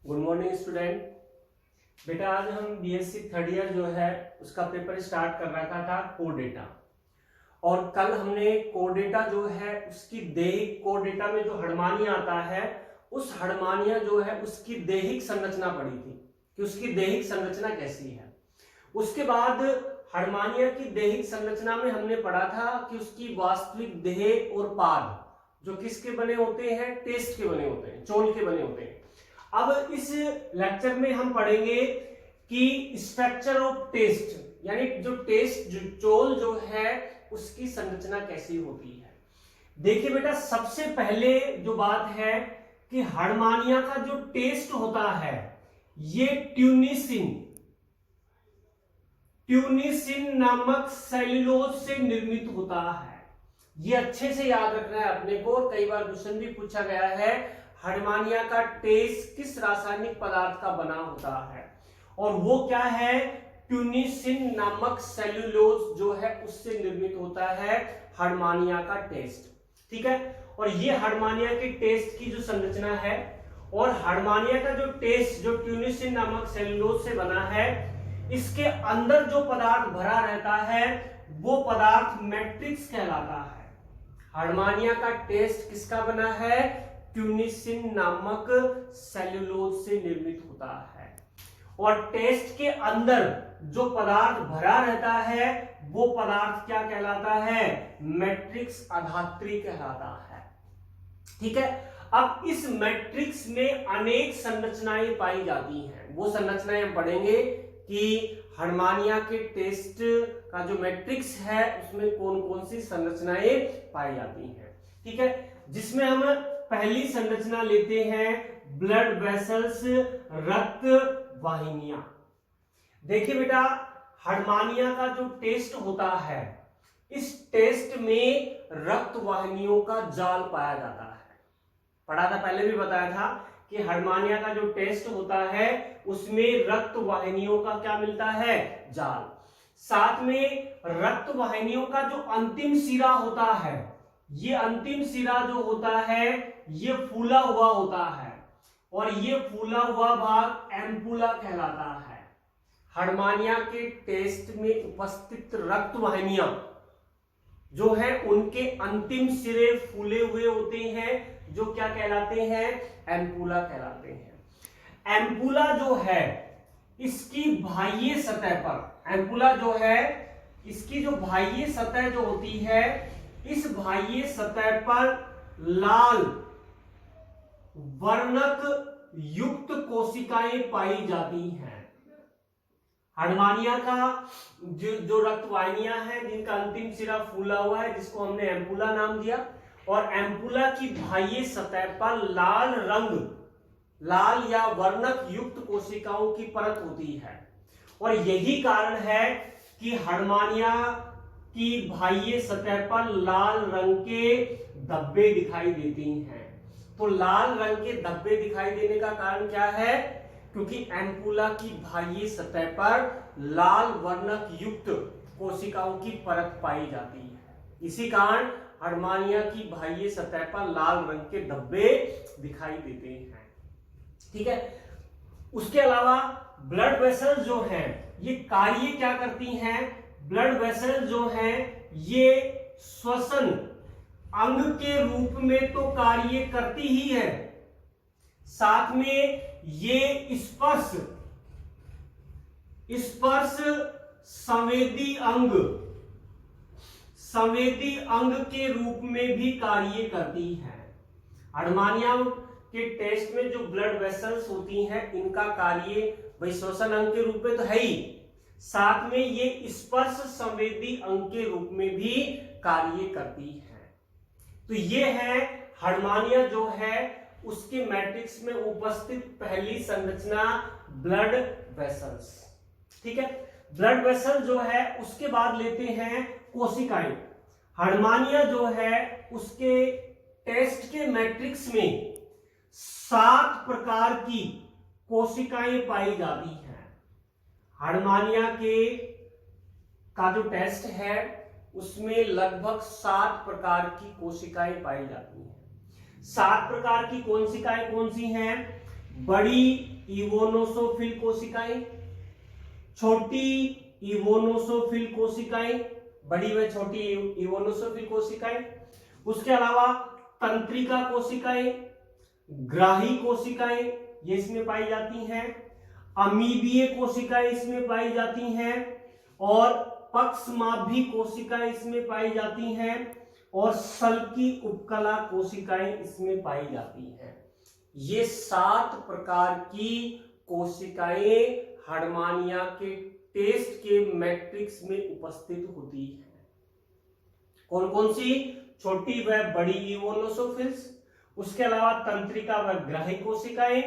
Good morning student. बेटा आज हम बीएससी थर्ड ईयर जो है उसका पेपर स्टार्ट कर रखा था कोर डेटा, और कल हमने कोर डेटा जो है उसकी दैहिक कोर डेटा में जो हड़मानिया आता है उस हड़मानिया जो है उसकी दैहिक संरचना पढ़ी थी कि उसकी दैहिक संरचना कैसी है। उसके बाद हड़मानिया की दैहिक संरचना में हमने पढ़ा था कि उसकी वास्तविक देह और पाद जो किसके बने होते हैं, टेस्ट के बने होते हैं, चोल के बने होते हैं। अब इस लेक्चर में हम पढ़ेंगे कि स्ट्रक्चर ऑफ टेस्ट, यानी जो टेस्ट जो चोल जो है उसकी संरचना कैसी होती है। देखिए बेटा, सबसे पहले जो बात है कि हड़मानिया का जो टेस्ट होता है ये ट्यूनिसिन नामक सेल्यूलोज से निर्मित होता है। ये अच्छे से याद रखना है अपने को, कई बार क्वेश्चन भी पूछा गया है हड़मानिया का टेस्ट किस रासायनिक पदार्थ का बना होता है, और वो क्या है, ट्यूनिसिन नामक सेल्यूलोज जो है उससे निर्मित होता है हड़मानिया का टेस्ट। ठीक है, और ये हड़मानिया के टेस्ट की जो संरचना है, और हड़मानिया का जो टेस्ट जो ट्यूनिसिन नामक सेल्यूलोज से बना है, इसके अंदर जो पदार्थ भरा रहता है वो पदार्थ मैट्रिक्स कहलाता है। हड़मानिया का टेस्ट किसका बना है, ट्यूनिसिन नामक सेल्यूलोज से निर्मित होता है, और टेस्ट के अंदर जो पदार्थ भरा रहता है वो पदार्थ क्या कहलाता है, मैट्रिक्स अधात्री कहलाता है। ठीक है, अब इस मैट्रिक्स में अनेक संरचनाएं पाई जाती हैं, वो संरचनाएं हम पढ़ेंगे कि हड़मानिया के टेस्ट का जो मैट्रिक्स है उसमें कौन कौन सी संरचनाएं पाई जाती हैं। ठीक है, जिसमें हम पहली संरचना लेते हैं ब्लड वेसल्स, रक्त वाहिनियां। देखिए बेटा, हड़मानिया का जो टेस्ट होता है इस टेस्ट में रक्त वाहिनियों का जाल पाया जाता है। पढ़ा था, पहले भी बताया था कि हड़मानिया का जो टेस्ट होता है उसमें रक्त वाहिनियों का क्या मिलता है, जाल। साथ में रक्त वाहिनियों का जो अंतिम सिरा होता है, ये अंतिम सिरा जो होता है ये फूला हुआ होता है, और ये फूला हुआ भाग एम्पुला कहलाता है। हड़मानिया के टेस्ट में उपस्थित रक्त वाहिनियां जो है उनके अंतिम सिरे फूले हुए होते हैं, जो क्या कहलाते हैं, एम्पुला कहलाते हैं। एम्पुला जो है इसकी बाह्य सतह पर, एम्पुला जो है इसकी जो बाह्य सतह जो होती है, इस बाह्य सतह पर लाल वर्णक युक्त कोशिकाएं पाई जाती हैं। हड़मानिया का जो रक्त वाहिनियां हैं जिनका अंतिम सिरा फूला हुआ है, जिसको हमने एम्पुला नाम दिया, और एम्पुला की बाह्य सतह पर लाल रंग, लाल या वर्णक युक्त कोशिकाओं की परत होती है, और यही कारण है कि हड़मानिया की बाह्य सतह पर लाल रंग के धब्बे दिखाई देती हैं। तो लाल रंग के धब्बे दिखाई देने का कारण क्या है, क्योंकि एम्पुला की बाह्य सतह पर लाल वर्णक युक्त कोशिकाओं की परत पाई जाती है। इसी कारण हड़मानिया की बाह्य सतह पर लाल रंग के धब्बे दिखाई देते हैं। ठीक है, उसके अलावा ब्लड वेसल जो हैं ये कार्य क्या करती हैं, ब्लड वेसल जो हैं ये श्वसन अंग के रूप में तो कार्य करती ही है, साथ में ये स्पर्श संवेदी अंग के रूप में भी कार्य करती है। हड़मानिया के टेस्ट में जो ब्लड वेसल्स होती हैं इनका कार्य भाई श्वसन अंग के रूप में तो है ही, साथ में ये स्पर्श संवेदी अंग के रूप में भी कार्य करती है। तो ये है हड़मानिया जो है उसके मैट्रिक्स में उपस्थित पहली संरचना ब्लड वेसल्स। ठीक है, ब्लड वेसल जो है उसके बाद लेते हैं कोशिकाएं। हड़मानिया जो है उसके टेस्ट के मैट्रिक्स में 7 प्रकार की कोशिकाएं पाई जाती हैं। हड़मानिया का जो टेस्ट है उसमें लगभग 7 प्रकार की कोशिकाएं पाई जाती हैं। 7 प्रकार की कोशिकाएं कौन सी हैं, बड़ी इवोनोसोफिल कोशिकाएं, छोटी इवोनोसोफिल कोशिकाएं, बड़ी व छोटी इवोनोसोफिल कोशिकाएं, उसके अलावा तंत्रिका कोशिकाएं, ग्राही कोशिकाएं ये इसमें पाई जाती हैं, अमीबीय कोशिकाएं इसमें पाई जाती हैं, और पक्षमाभी कोशिकाएं इसमें पाई जाती हैं, और सल्की उपकला कोशिकाएं इसमें पाई जाती हैं। ये 7 प्रकार की कोशिकाएं हर्मानिया के टेस्ट के मैट्रिक्स में उपस्थित होती है। कौन कौन सी? छोटी व बड़ी इवोनोसोफिल्स, उसके अलावा तंत्रिका व ग्राही कोशिकाएं,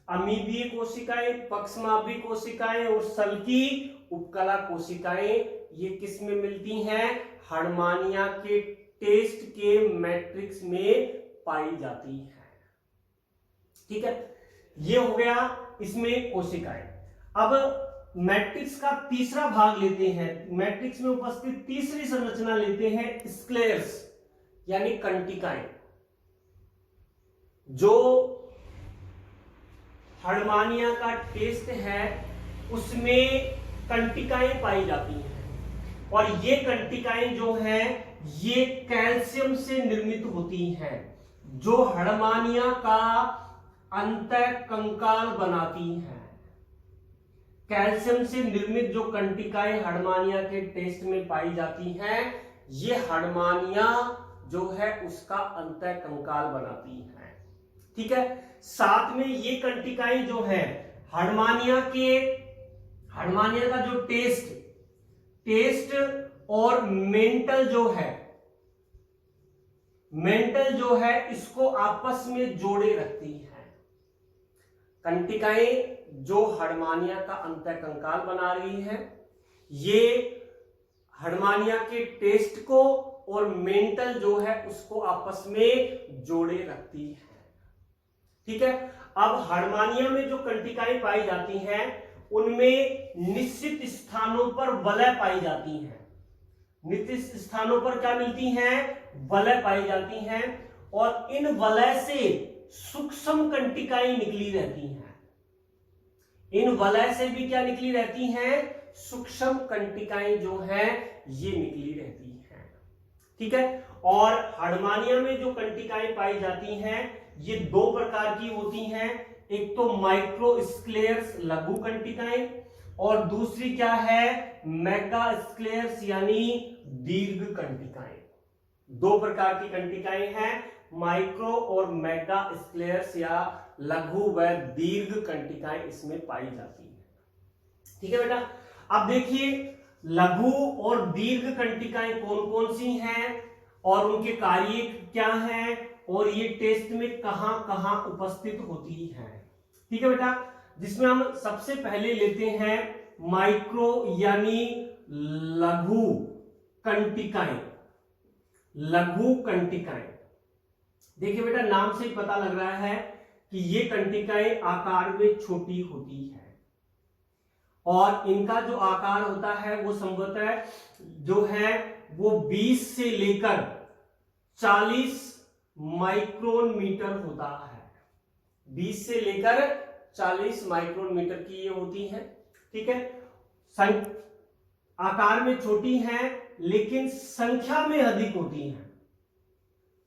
अमीबीय कोशिकाएं, पक्षमाभी कोशिकाएं और सल्की उपकला कोशिकाएं ये किस में मिलती हैं? हर्मानिया के टेस्ट के मैट्रिक्स में पाई जाती है। ठीक है, ये हो गया इसमें कोशिकाएं। अब मैट्रिक्स का तीसरा भाग लेते हैं, मैट्रिक्स में उपस्थित तीसरी संरचना लेते हैं, स्क्लेयर्स यानी कंटिकाएं। जो हर्मानिया का टेस्ट है उसमें कंटिकाएं पाई जाती हैं, और ये कंटिकाएं जो हैं ये कैल्शियम से निर्मित होती हैं, जो हर्मानिया का अंतःकंकाल बनाती हैं। कैल्शियम से निर्मित जो कंटिकाएं हर्मानिया के टेस्ट में पाई जाती हैं, ये हर्मानिया जो है उसका अंतःकंकाल बनाती हैं। ठीक है, साथ में ये कंटिकाएं जो है हर्मानिया का जो टेस्ट और मेंटल जो है इसको आपस में जोड़े रखती हैं। कंटिकाएं जो हर्मानिया का अंतःकंकाल बना रही हैं, ये हर्मानिया के टेस्ट को और मेंटल जो है उसको आपस में जोड़े रखती है। ठीक है, अब हर्मानिया में जो कंटिकाएं पाई जाती हैं उनमें निश्चित स्थानों पर वलय पाई जाती हैं। निश्चित स्थानों पर क्या मिलती हैं? वलय पाई जाती हैं, और इन वलय से सूक्ष्म कंटिकाएं निकली रहती हैं। इन वलय से भी क्या निकली रहती हैं? सूक्ष्म कंटिकाएं जो हैं ये निकली रहती हैं। ठीक है, और हर्मानिया में जो कंटिकाएं पाई जाती हैं ये 2 प्रकार की होती हैं। एक तो माइक्रोस्क्लेयर्स लघु कंटिकाएं, और दूसरी क्या है? मेगास्क्लेयर्स यानी दीर्घ कंटिकाएं। 2 प्रकार की कंटिकाएं हैं, माइक्रो और मेगास्क्लेयर्स या लघु व दीर्घ कंटिकाएं इसमें पाई जाती हैं। ठीक है बेटा, अब देखिए लघु और दीर्घ कंटिकाएं कौन कौन सी हैं और उनके कार्य क्या हैं, और ये टेस्ट में कहां कहां उपस्थित होती हैं। ठीक है बेटा, जिसमें हम सबसे पहले लेते हैं माइक्रो यानी लघु कंटिकाएं। लघु कंटिकाएं, देखिए बेटा नाम से ही पता लग रहा है कि ये कंटिकाएं आकार में छोटी होती है, और इनका जो आकार होता है वो संभवतः जो है वो 20 से लेकर 40 माइक्रोन मीटर होता है। 20 से लेकर 40 माइक्रोन मीटर की ये होती है। ठीक है, आकार में छोटी हैं लेकिन संख्या में अधिक होती हैं।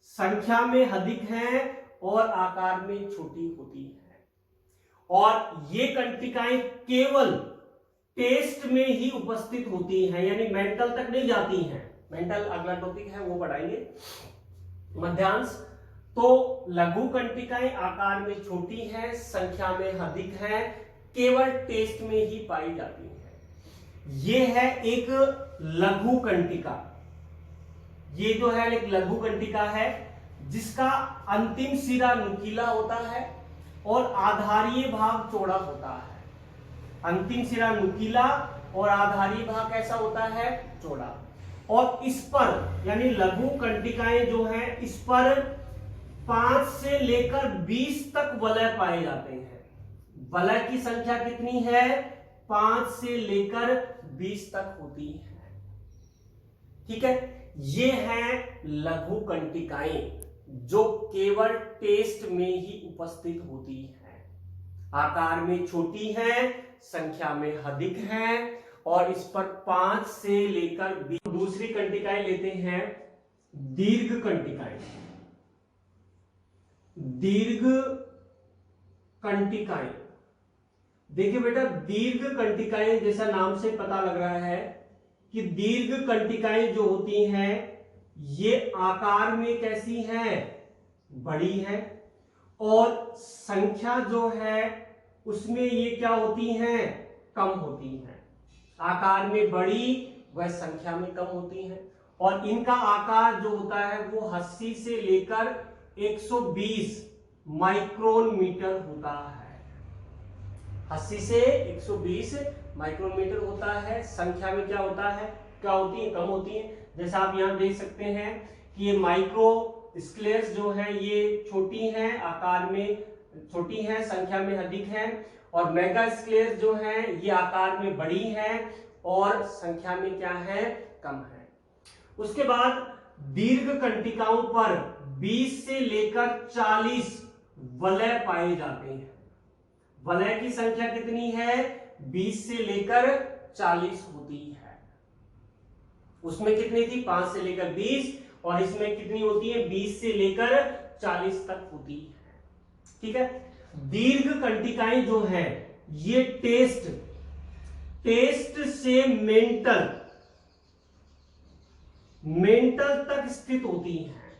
संख्या में अधिक हैं और आकार में छोटी होती हैं, और ये कंटिकाएं केवल टेस्ट में ही उपस्थित होती हैं, यानी मेंटल तक नहीं जाती हैं। मेंटल अगला टॉपिक है वो पढ़ाएंगे मध्यांश। तो लघु कंटिकाएं आकार में छोटी हैं, संख्या में अधिक हैं, केवल टेस्ट में ही पाई जाती हैं। ये है एक लघु कंटिका। ये जो है एक लघु कंटिका है जिसका अंतिम सिरा नुकीला होता है और आधारीय भाग चौड़ा होता है। अंतिम सिरा नुकीला और आधारीय भाग कैसा होता है? चौड़ा। और इस पर यानी लघु कंटिकाएं जो हैं इस पर 5 से लेकर 20 तक वलय पाए जाते हैं। वलय की संख्या कितनी है? 5 से लेकर 20 तक होती है। ठीक है, ये हैं लघु कंटिकाएं जो केवल टेस्ट में ही उपस्थित होती हैं। आकार में छोटी है, संख्या में अधिक है, और इस पर 5 से लेकर 20। दूसरी कंटिकाएं लेते हैं दीर्घ कंटिकाएं। दीर्घ कंटिकाएं, देखिए बेटा, दीर्घ कंटिकाएं जैसा नाम से पता लग रहा है कि दीर्घ कंटिकाएं जो होती हैं ये आकार में कैसी हैं, बड़ी है, और संख्या जो है उसमें ये क्या होती हैं, कम होती हैं। आकार में बड़ी व संख्या में कम होती हैं, और इनका आकार जो होता है वो 80 से लेकर 120 माइक्रोन मीटर होता है। 80 से 120 माइक्रोन मीटर होता है। संख्या में क्या होता है, क्या होती है, कम होती है। जैसा आप यहाँ देख सकते हैं कि ये माइक्रो स्क्लेयर्स जो है ये छोटी हैं, आकार में छोटी हैं, संख्या में अधिक हैं, और मेगा स्क्लेयर्स जो हैं ये आकार में बड़ी हैं और संख्या में क्या है, कम है। उसके बाद दीर्घ कंटिकाओं पर 20 से लेकर 40 वलय पाए जाते हैं। वलय की संख्या कितनी है, 20 से लेकर 40 होती है। उसमें कितनी थी, 5 से लेकर 20, और इसमें कितनी होती है, 20 से लेकर 40 तक होती है। ठीक है। दीर्घ कंटिकाएं जो है ये टेस्ट से मेंटल तक स्थित होती हैं।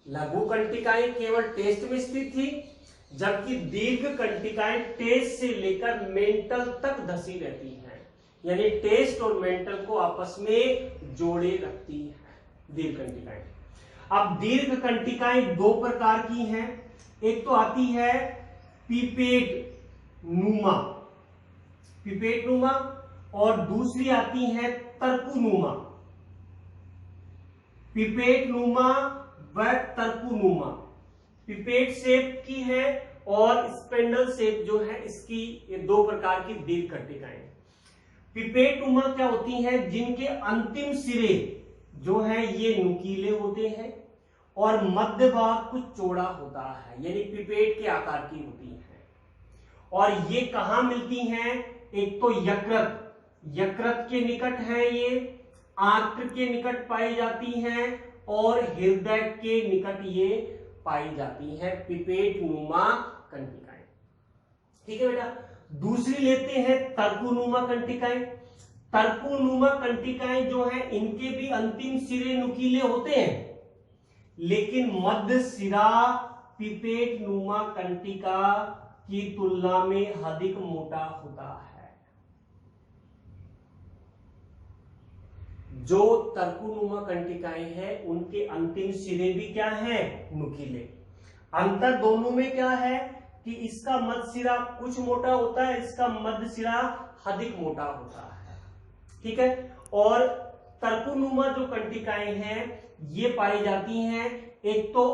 लघु कंटिकाएं केवल टेस्ट में स्थित थी, जबकि दीर्घ कंटिकाएं टेस्ट से लेकर मेंटल तक धसी रहती हैं, यानी टेस्ट और मेंटल को आपस में जोड़े रखती हैं दीर्घ कंटिकाएं। अब दीर्घ कंटिकाएं दो प्रकार की हैं। एक तो आती है पिपेट नुमा, और दूसरी आती है तरकुनुमा। पिपेट नुमा व तरकुनुमा पिपेट शेप की है, और स्पेंडल शेप जो है इसकी, ये दो प्रकार की दीर्घ कंटिकाएं। पिपेट नुमा क्या होती हैं, जिनके अंतिम सिरे जो है ये नुकीले होते हैं और मध्य भाग कुछ चौड़ा होता है, यानी पिपेट के आकार की होती है। और ये कहां मिलती हैं, एक तो यकृत के निकट है, ये आंत्र के निकट पाई जाती हैं, और हृदय के निकट ये पाई जाती हैं पिपेट नुमा कंटिकाएं। ठीक है बेटा। दूसरी लेते हैं तरकुनुमा कंटिकाएं। तरकुनुमा कंटिकाएं जो है इनके भी अंतिम सिरे नुकीले होते हैं, लेकिन मध्य सिरा पिपेट नुमा कंटिका की तुलना में अधिक मोटा होता है। जो तरकुनुमा कंटिकाएं हैं उनके अंतिम सिरे भी क्या हैं, नुकीले। अंतर दोनों में क्या है कि इसका मध्य सिरा कुछ मोटा होता है, इसका मध्य सिरा अधिक मोटा होता है। ठीक है। और तरकुनुमा जो कंटिकाएं हैं ये पाई जाती हैं, एक तो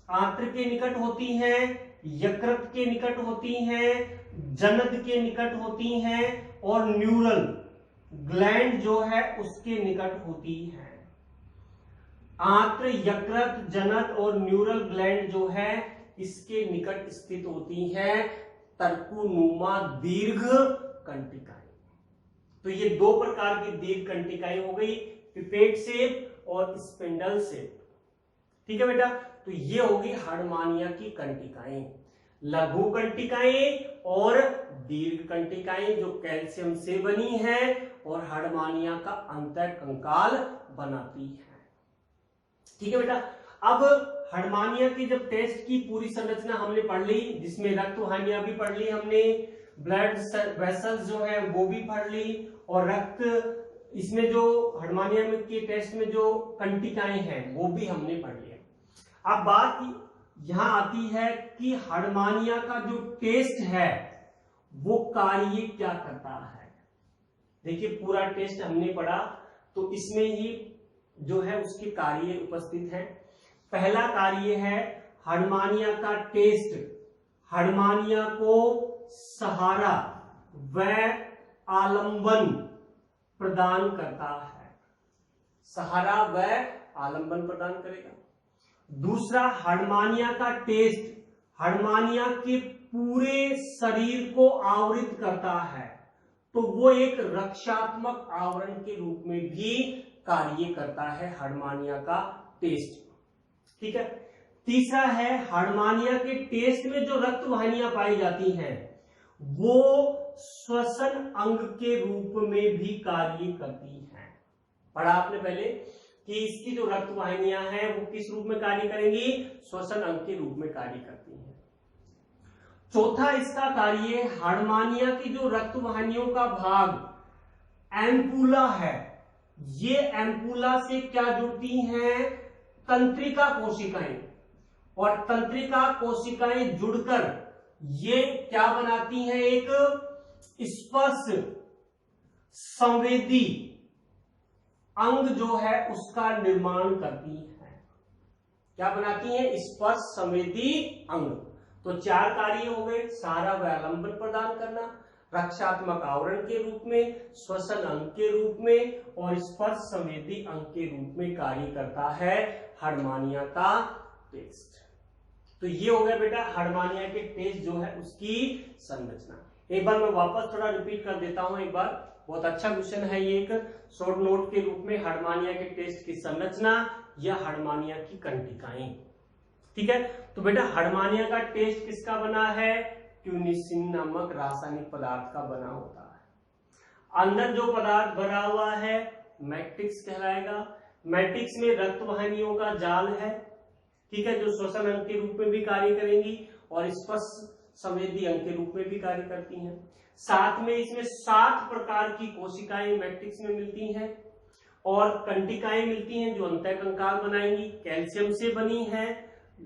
आंत्र के निकट होती हैं, यकृत के निकट होती हैं, जनद के निकट होती हैं, और न्यूरल ग्लैंड जो है उसके निकट होती है। आंत्र, यकृत, जनद और न्यूरल ग्लैंड जो है इसके निकट स्थित होती है तरकुनुमा दीर्घ कंटिकाएं। तो ये दो प्रकार की दीर्घ कंटिकाएं हो गई, पिपेट शेप और स्पिंडल शेप। ठीक है बेटा। तो ये होगी हार्डमानिया की कंटिकाएं, लघु कंटिकाएं और दीर्घ कंटिकाएं जो कैल्शियम से बनी है और हार्डमानिया का अंतर कंकाल बनाती है। ठीक है बेटा। अब हार्डमानिया की जब टेस्ट की पूरी संरचना हमने पढ़ ली, जिसमें रक्त वाहिनियां भी पढ़ ली हमने, ब्लड वेसल्स जो है वो भी पढ़ ली, और रक्त इसमें जो हार्डमानिया में के टेस्ट में जो कंटिकाएं हैं वो भी हमने पढ़ लिया। अब बात यहां आती है कि हार्डमानिया का जो टेस्ट है वो कार्य क्या करता है। देखिए पूरा टेस्ट हमने पढ़ा, तो इसमें ही जो है उसके कार्य उपस्थित हैं। पहला कार्य है हार्डमानिया का टेस्ट हार्डमानिया को सहारा व आलंबन प्रदान करता है। सहारा व आलंबन प्रदान करेगा। दूसरा, हार्डमानिया का टेस्ट हार्डमानिया के पूरे शरीर को आवृत करता है तो वो एक रक्षात्मक आवरण के रूप में भी कार्य करता है हार्डमानिया का टेस्ट। ठीक है। तीसरा है, हार्डमानिया के टेस्ट में जो रक्त वाहिनियां पाई जाती हैं वो श्वसन अंग के रूप में भी कार्य करती हैं। पढ़ा आपने पहले कि इसकी जो रक्त वाहिनियां हैं वो किस रूप में कार्य करेंगी, श्वसन अंग के रूप में कार्य करती हैं। चौथा इसका कार्य, हार्डमानिया की जो रक्त वाहिनियों का भाग एम्पुला है, ये एम्पुला से क्या जुड़ती हैं, तंत्रिका कोशिकाएं, और तंत्रिका कोशिकाएं जुड़कर ये क्या बनाती हैं, एक स्पर्श संवेदी अंग जो है उसका निर्माण करती है। क्या बनाती हैं, स्पर्श संवेदी अंग। तो 4 कार्य हो गए, सहारा व आलंबन प्रदान करना, रक्षात्मक आवरण के रूप में, श्वसन अंग के रूप में और स्पर्श संवेदी अंग के रूप में कार्य करता है हार्डमानिया का टेस्ट। तो ये हो गया बेटा हार्डमानिया के टेस्ट जो है उसकी संरचना। एक बार मैं वापस थोड़ा रिपीट कर देता हूं, एक बार, बहुत अच्छा क्वेश्चन है ये, एक शॉर्ट नोट के रूप में, हार्डमानिया के टेस्ट की संरचना या हार्डमानिया की कंटिकाएं। ठीक है। तो बेटा हार्डमानिया का टेस्ट किसका बना है, ट्यूनिसिन नामक रासायनिक पदार्थ का बना होता है। अंदर जो पदार्थ भरा हुआ है मैट्रिक्स कहलाएगा। मैट्रिक्स में रक्त वाहिनियों का जाल है, ठीक है, जो श्वसन अंग के रूप में भी कार्य करेंगी और स्पर्श संवेदी अंग के रूप में भी कार्य करती हैं। साथ में इसमें 7 प्रकार की कोशिकाएं मैट्रिक्स में मिलती हैं और कंटिकाएं मिलती हैं जो अंतःकंकाल बनाएंगी, कैल्शियम से बनी हैं,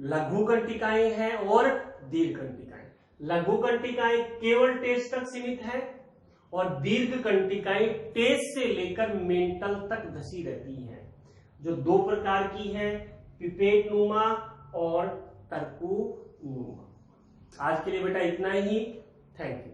लघु कंटिकाएं हैं और दीर्घ कंटिकाएं। लघु कंटिकाएं केवल टेस्ट तक सीमित है और दीर्घ कंटिकाएं टेस्ट से लेकर मेंटल तक धसी रहती हैं, जो 2 प्रकार की है, पिपेट नुमा और टर्कू नुमा। आज के लिए बेटा इतना ही, थैंक यू।